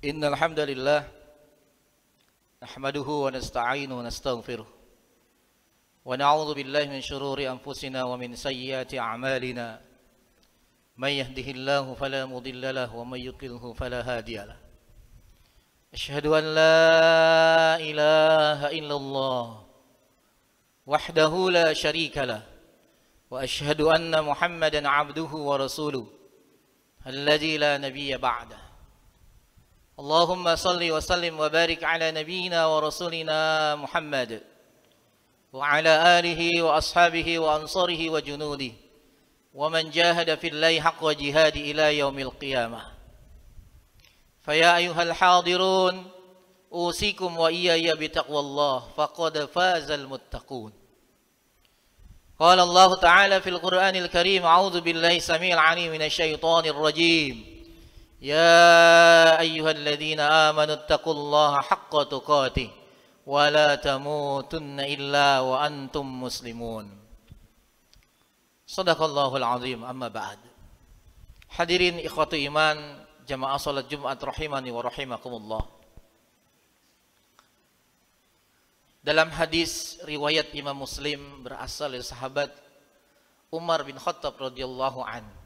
Innal hamdalillah nahmaduhu wa nasta'inu wa nastaghfiruh wa na'udzu billahi min shururi anfusina wa min sayyiati a'malina may yahdihillahu fala mudilla lahu wa may yudlilhu fala hadiya lahu. Asyhadu an la ilaha illallah wahdahu la syarika lah wa asyhadu anna Muhammadan 'abduhu wa rasuluh alladzi la nabiyya ba'dah. Allahumma salli wa sallim wa barik ala nabiyyina wa rasulina Muhammad wa ala alihi wa ashabihi wa ansarihi wa junudi wa man jahada fillahi haqqa jihadi ila yaumil qiyamah. Faya ayyuhal hadirun usikum wa iyaya bitaqwallah faqad fazal muttaqun. Qala Allah Ta'ala fil Qur'anil Karim, a'udzu billahi samil 'alim minasy syaithanir rajim. Ya ayyuhalladzina amanu taqullaha haqqa tuqatih wa la tamutunna illa wa antum muslimun. Shadaqallahul azim, amma ba'd. Hadirin ikhwatu iman, jamaah salat Jumat rahimani wa rahimakumullah. Dalam hadis riwayat Imam Muslim berasal dari sahabat Umar bin Khattab radhiyallahu anhu,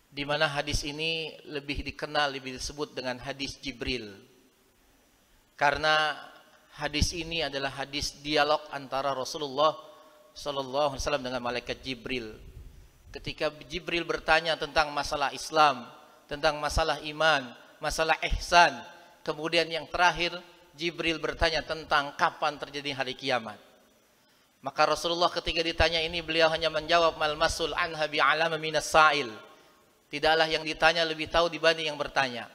di mana hadis ini lebih dikenal, lebih disebut dengan hadis Jibril, karena hadis ini adalah hadis dialog antara Rasulullah sallallahu alaihi wasallam dengan malaikat Jibril. Ketika Jibril bertanya tentang masalah Islam, tentang masalah iman, masalah ihsan, kemudian yang terakhir Jibril bertanya tentang kapan terjadi hari kiamat. Maka Rasulullah ketika ditanya ini, beliau hanya menjawab, mal masul anha bi'alama minas sa'il. Tidaklah yang ditanya lebih tahu dibanding yang bertanya.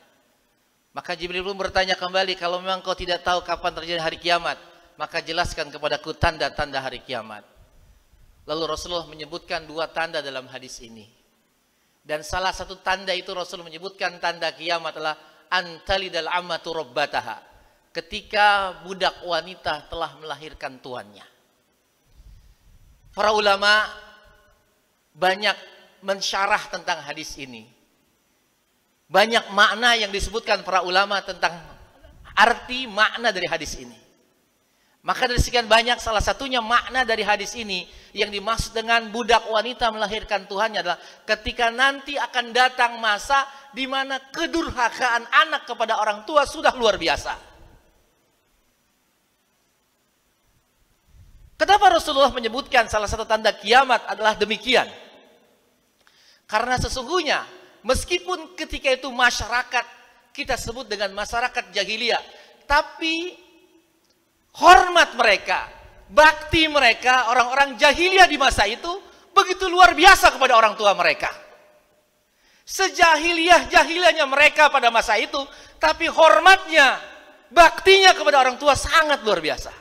Maka Jibril pun bertanya kembali, kalau memang kau tidak tahu kapan terjadi hari kiamat, maka jelaskan kepadaku tanda-tanda hari kiamat. Lalu Rasulullah menyebutkan dua tanda dalam hadis ini. Dan salah satu tanda itu Rasul menyebutkan tanda kiamat adalah antalidal ammatu rabbataha, ketika budak wanita telah melahirkan tuannya. Para ulama banyak mensyarah tentang hadis ini. Banyak makna yang disebutkan para ulama tentang arti makna dari hadis ini. Maka dari sekian banyak, salah satunya makna dari hadis ini yang dimaksud dengan budak wanita melahirkan Tuhannya adalah ketika nanti akan datang masa di mana kedurhakaan anak kepada orang tua sudah luar biasa. Kenapa Rasulullah menyebutkan salah satu tanda kiamat adalah demikian? Karena sesungguhnya meskipun ketika itu masyarakat kita sebut dengan masyarakat jahiliyah, tapi hormat mereka, bakti mereka, orang-orang jahiliyah di masa itu begitu luar biasa kepada orang tua mereka. Sejahiliyah-jahiliyahnya mereka pada masa itu, tapi hormatnya, baktinya kepada orang tua sangat luar biasa.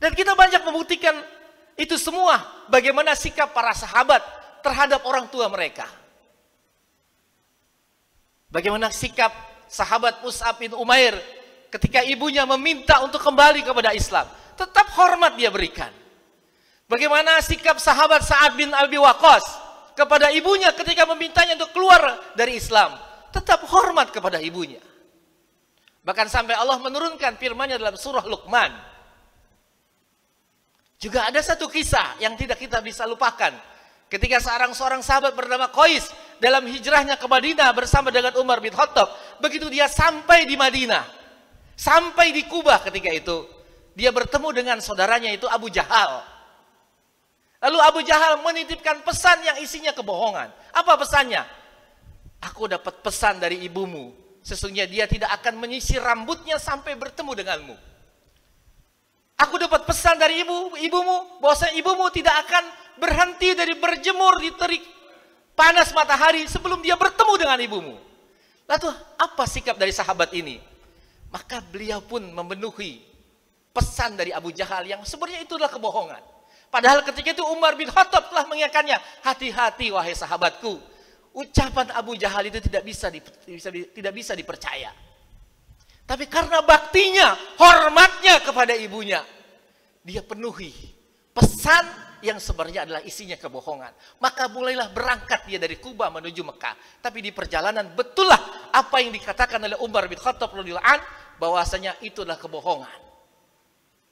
Dan kita banyak membuktikan itu semua, bagaimana sikap para sahabat terhadap orang tua mereka. Bagaimana sikap sahabat Mus'ab bin Umair ketika ibunya meminta untuk kembali kepada Islam, tetap hormat dia berikan. Bagaimana sikap sahabat Sa'ad bin Abi Waqqas kepada ibunya ketika memintanya untuk keluar dari Islam, tetap hormat kepada ibunya. Bahkan sampai Allah menurunkan firman-Nya dalam surah Luqman. Juga ada satu kisah yang tidak kita bisa lupakan. Ketika seorang sahabat bernama Qais dalam hijrahnya ke Madinah bersama dengan Umar bin Khattab, begitu dia sampai di Madinah, sampai di Kubah ketika itu, dia bertemu dengan saudaranya itu Abu Jahal. Lalu Abu Jahal menitipkan pesan yang isinya kebohongan. Apa pesannya? Aku dapat pesan dari ibumu, sesungguhnya dia tidak akan menyisir rambutnya sampai bertemu denganmu. Aku dapat pesan dari ibumu, bahwasanya ibumu tidak akan berhenti dari berjemur di terik panas matahari sebelum dia bertemu dengan ibumu. Lalu apa sikap dari sahabat ini? Maka beliau pun memenuhi pesan dari Abu Jahal yang sebenarnya itu adalah kebohongan. Padahal ketika itu Umar bin Khattab telah mengingatkannya, hati-hati wahai sahabatku, ucapan Abu Jahal itu tidak bisa dipercaya. Tapi karena baktinya, hormatnya kepada ibunya, dia penuhi pesan yang sebenarnya adalah isinya kebohongan. Maka mulailah berangkat dia dari Kuba menuju Mekah. Tapi di perjalanan betullah apa yang dikatakan oleh Umar bin Khattab radhiyallahu anhu, bahwasanya itu adalah kebohongan.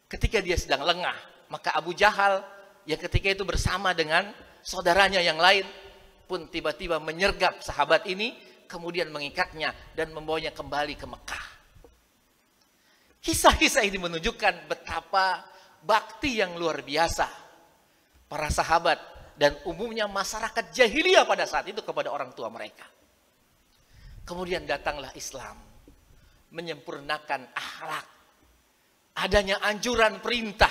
Ketika dia sedang lengah, maka Abu Jahal yang ketika itu bersama dengan saudaranya yang lain pun tiba-tiba menyergap sahabat ini, kemudian mengikatnya dan membawanya kembali ke Mekah. Kisah-kisah ini menunjukkan betapa bakti yang luar biasa para sahabat dan umumnya masyarakat jahiliyah pada saat itu kepada orang tua mereka. Kemudian datanglah Islam menyempurnakan akhlak. Adanya anjuran perintah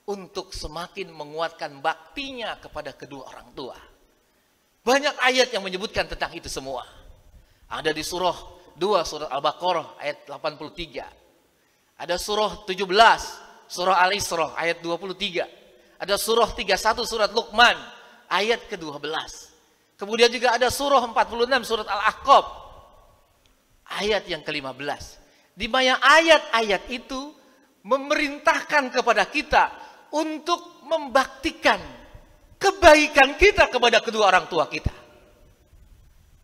untuk semakin menguatkan baktinya kepada kedua orang tua. Banyak ayat yang menyebutkan tentang itu semua. Ada di surah 2 surah Al-Baqarah ayat 83. Ada surah 17 surah Al-Isra ayat 23. Ada surah 31 surat Luqman ayat ke-12. Kemudian juga ada surah 46 surat Al-Ahqaf ayat yang ke-15. Di mana ayat-ayat itu memerintahkan kepada kita untuk membaktikan kebaikan kita kepada kedua orang tua kita.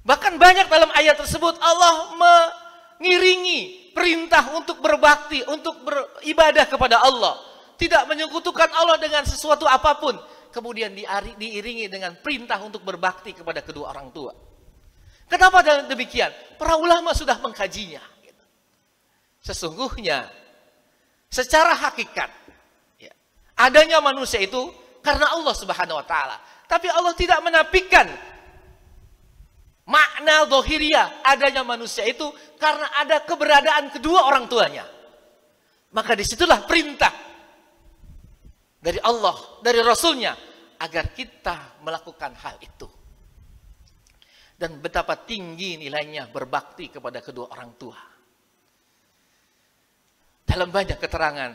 Bahkan banyak dalam ayat tersebut Allah mengiringi perintah untuk berbakti, untuk beribadah kepada Allah. Tidak menyekutukan Allah dengan sesuatu apapun. Kemudian diiringi dengan perintah untuk berbakti kepada kedua orang tua. Kenapa demikian? Para ulama sudah mengkajinya. Sesungguhnya, secara hakikat, adanya manusia itu karena Allah Subhanahu wa Ta'ala. Tapi Allah tidak menafikan makna zahiriyah adanya manusia itu karena ada keberadaan kedua orang tuanya. Maka disitulah perintah dari Allah, dari Rasulnya, agar kita melakukan hal itu. Dan betapa tinggi nilainya berbakti kepada kedua orang tua. Dalam banyak keterangan,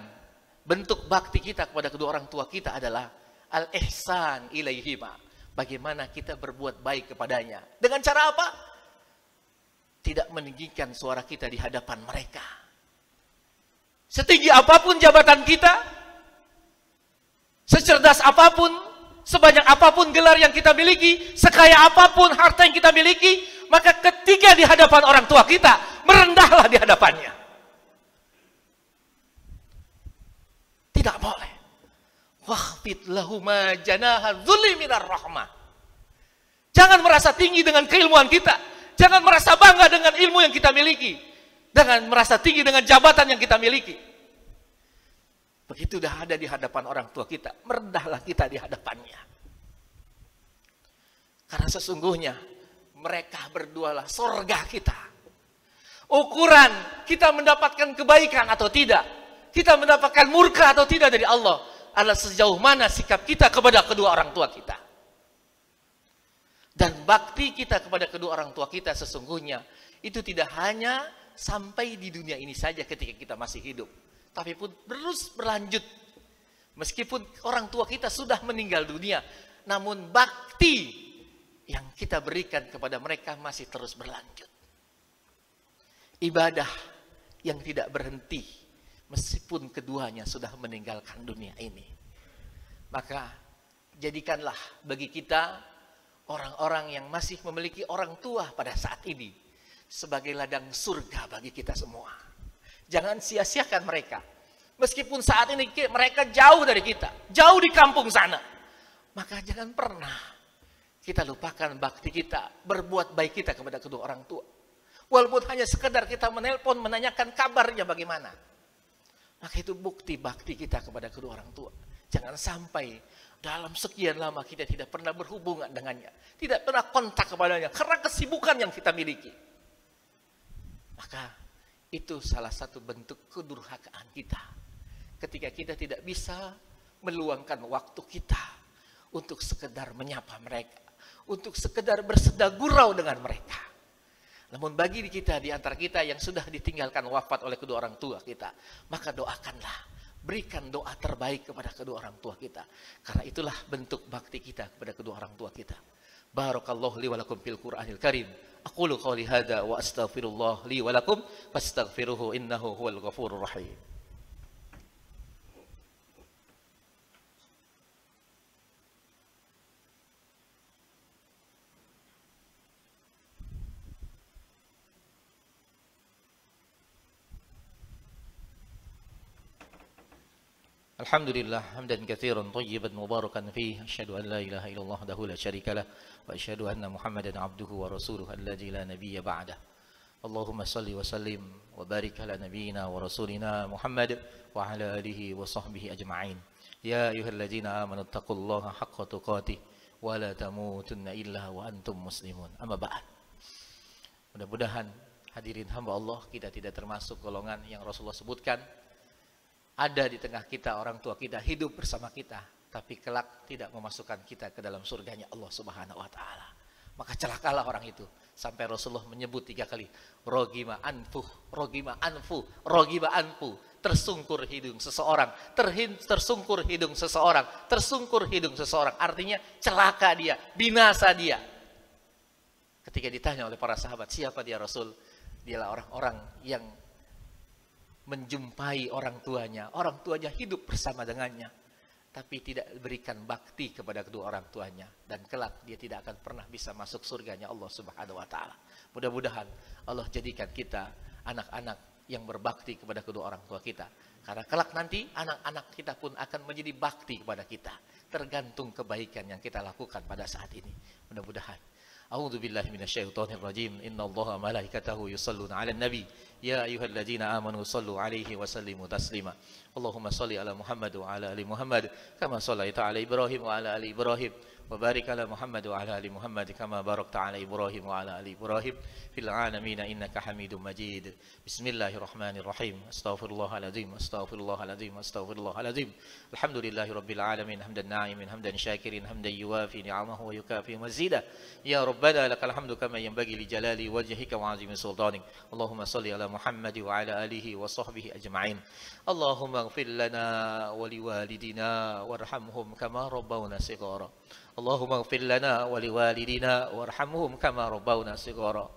bentuk bakti kita kepada kedua orang tua kita adalah al-ihsan ilaihima. Bagaimana kita berbuat baik kepadanya. Dengan cara apa? Tidak meninggikan suara kita di hadapan mereka. Setinggi apapun jabatan kita, secerdas apapun, sebanyak apapun gelar yang kita miliki, sekaya apapun harta yang kita miliki, maka ketika di hadapan orang tua kita, merendahlah di hadapannya. Tidak boleh. Wakhfid lahuma janaha dzulli minar rahmah. Jangan merasa tinggi dengan keilmuan kita. Jangan merasa bangga dengan ilmu yang kita miliki. Jangan merasa tinggi dengan jabatan yang kita miliki. Begitu dah ada di hadapan orang tua kita, merendahlah kita di hadapannya. Karena sesungguhnya mereka berdualah surga kita. Ukuran kita mendapatkan kebaikan atau tidak, kita mendapatkan murka atau tidak dari Allah, adalah sejauh mana sikap kita kepada kedua orang tua kita. Dan bakti kita kepada kedua orang tua kita sesungguhnya itu tidak hanya sampai di dunia ini saja ketika kita masih hidup, tapi pun terus berlanjut. Meskipun orang tua kita sudah meninggal dunia, namun bakti yang kita berikan kepada mereka masih terus berlanjut. Ibadah yang tidak berhenti meskipun keduanya sudah meninggalkan dunia ini. Maka jadikanlah bagi kita orang-orang yang masih memiliki orang tua pada saat ini sebagai ladang surga bagi kita semua. Jangan sia-siakan mereka. Meskipun saat ini mereka jauh dari kita, jauh di kampung sana, maka jangan pernah kita lupakan bakti kita, berbuat baik kita kepada kedua orang tua. Walaupun hanya sekedar kita menelpon, menanyakan kabarnya bagaimana. Maka itu bukti bakti kita kepada kedua orang tua. Jangan sampai dalam sekian lama kita tidak pernah berhubungan dengannya, tidak pernah kontak kepadanya karena kesibukan yang kita miliki. Maka itu salah satu bentuk kedurhakaan kita. Ketika kita tidak bisa meluangkan waktu kita untuk sekedar menyapa mereka, untuk sekedar bersedekah gurau dengan mereka. Namun bagi kita di antara kita yang sudah ditinggalkan wafat oleh kedua orang tua kita, maka doakanlah, berikan doa terbaik kepada kedua orang tua kita. Karena itulah bentuk bakti kita kepada kedua orang tua kita. Barakallahu li wa lakum fil Qur'anil Karim. Aqulu qawli hadza wa astaghfirullah li wa lakum fastaghfiruhu innahu huwal ghafurur rahim. Alhamdulillah hamdan katsiran thayyiban mubarakan fihi asyhadu an la ilaha illallah wahdahu la syarika lah wa asyhadu anna Muhammadan abduhu wa rasuluhu alladzi la nabiyya ba'dah. Allahumma salli wa sallim wa barik ala nabiyyina wa rasulina Muhammad wa ala alihi wa sahbihi ajma'in. Ya ayyuhalladzina amanu taqullaha haqqa tuqatih wa la tamutunna illa wa antum muslimun. Amma ba'd. Mudah-mudahan hadirin hamba Allah, kita tidak termasuk golongan yang Rasulullah sebutkan ada di tengah kita orang tua kita, hidup bersama kita, tapi kelak tidak memasukkan kita ke dalam surganya Allah Subhanahu wa taala. Maka celakalah orang itu. Sampai Rasulullah menyebut 3 kali, rogima anfuh, rogima anfuh, rogima anfuh. Tersungkur hidung seseorang, tersungkur hidung seseorang, tersungkur hidung seseorang. Artinya celaka dia, binasa dia. Ketika ditanya oleh para sahabat, siapa dia Rasul? Dialah orang-orang yang menjumpai orang tuanya hidup bersama dengannya, tapi tidak berikan bakti kepada kedua orang tuanya, dan kelak dia tidak akan pernah bisa masuk surganya Allah Subhanahu wa taala. Mudah-mudahan Allah jadikan kita anak-anak yang berbakti kepada kedua orang tua kita, karena kelak nanti anak-anak kita pun akan menjadi bakti kepada kita, tergantung kebaikan yang kita lakukan pada saat ini. Mudah-mudahan. A'udzu billahi minasyaitonir rajim. Innallaha malaikatahu yusholluna 'alan nabi. Ya ayyuhalladzina amanu shallu 'alaihi wa sallimu taslima. Allahumma shalli ala Muhammad wa ala ali Muhammad kama shallaita ala Ibrahim wa ala ali Ibrahim. Wa barik ala Muhammad wa ala ali Muhammad kama barakta ala Ibrahim wa ala ali Ibrahim fil 'alamin innaka Hamidum Majid. Bismillahirrahmanirrahim. Astaghfirullahaladzim, astaghfirullahaladzim, astaghfirullahaladzim. Alhamdulillahirabbil alamin, hamdan na'imin, hamdan syakirin, hamdan yuwafi ni'amahu wa yukafi mazidah. Ya Rabbana lakal hamdu kama yanbaghi li jalali wajhika wa 'azimi sultanik. Allahumma shalli ala Muhammad wa ala alihi wa sahbihi ajma'in. Allahumma ighfir lana wa liwalidina warhamhum kama rabbawna shighara. Allahumma ighfir lana wa liwalidina warhamhum kama rabbawna shighara.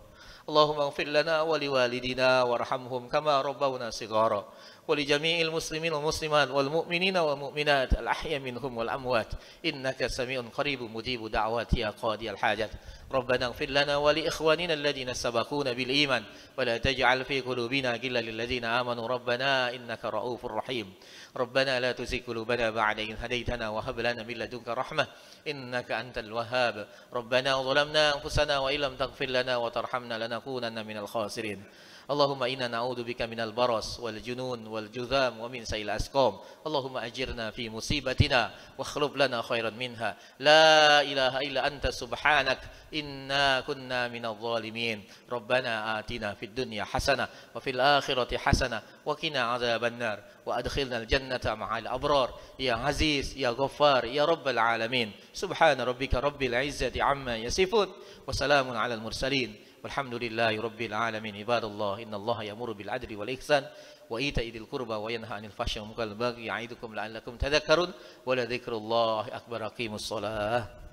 Allahumma ighfir lana wa liwalidina warhamhum kama rabbawna shighara. Wa li jami'il muslimin wal muslimat wal mu'minina wal mu'minat al ahya minhum wal amwat innaka sami'un qaribun mujibu da'wati ya qadiyal hajat. ربنا اغفر لنا ولإخواننا الذين سبقونا بالإيمان ولا تجعل في قلوبنا غلا للذين آمنوا ربنا إنك رؤوف رحيم. ربنا لا تزغ قلوبنا بعد إذ هديتنا وهب لنا من لدنك رحمة إنك أنت الوهاب. ربنا ظلمنا أنفسنا وإن لم تغفر لنا وترحمنا لنكونن من الخاسرين. اللهم إنا نعوذ بك من البرص والجنون والجذام ومن سيء الأسقام. اللهم أجرنا في مصيبتنا واخلف لنا خيرا منها. لا إله إلا أنت سبحانك إنا كنا من الظالمين. ربنا آتنا في الدنيا حسنة وفي الآخرة حسنة وقنا عذاب النار وأدخلنا الجنة مع الأبرار يا عزيز يا غفار يا رب العالمين. سبحان ربك رب العزة عما يصفون وسلام على المرسلين والحمد لله رب العالمين. عباد الله إن الله يأمر بالعدل والإحسان وإيتاء ذي القربى وينهى عن الفحشاء والمنكر والبغي يعظكم لعلكم تذكرون ولذكر الله أكبر. أقيموا الصلاة.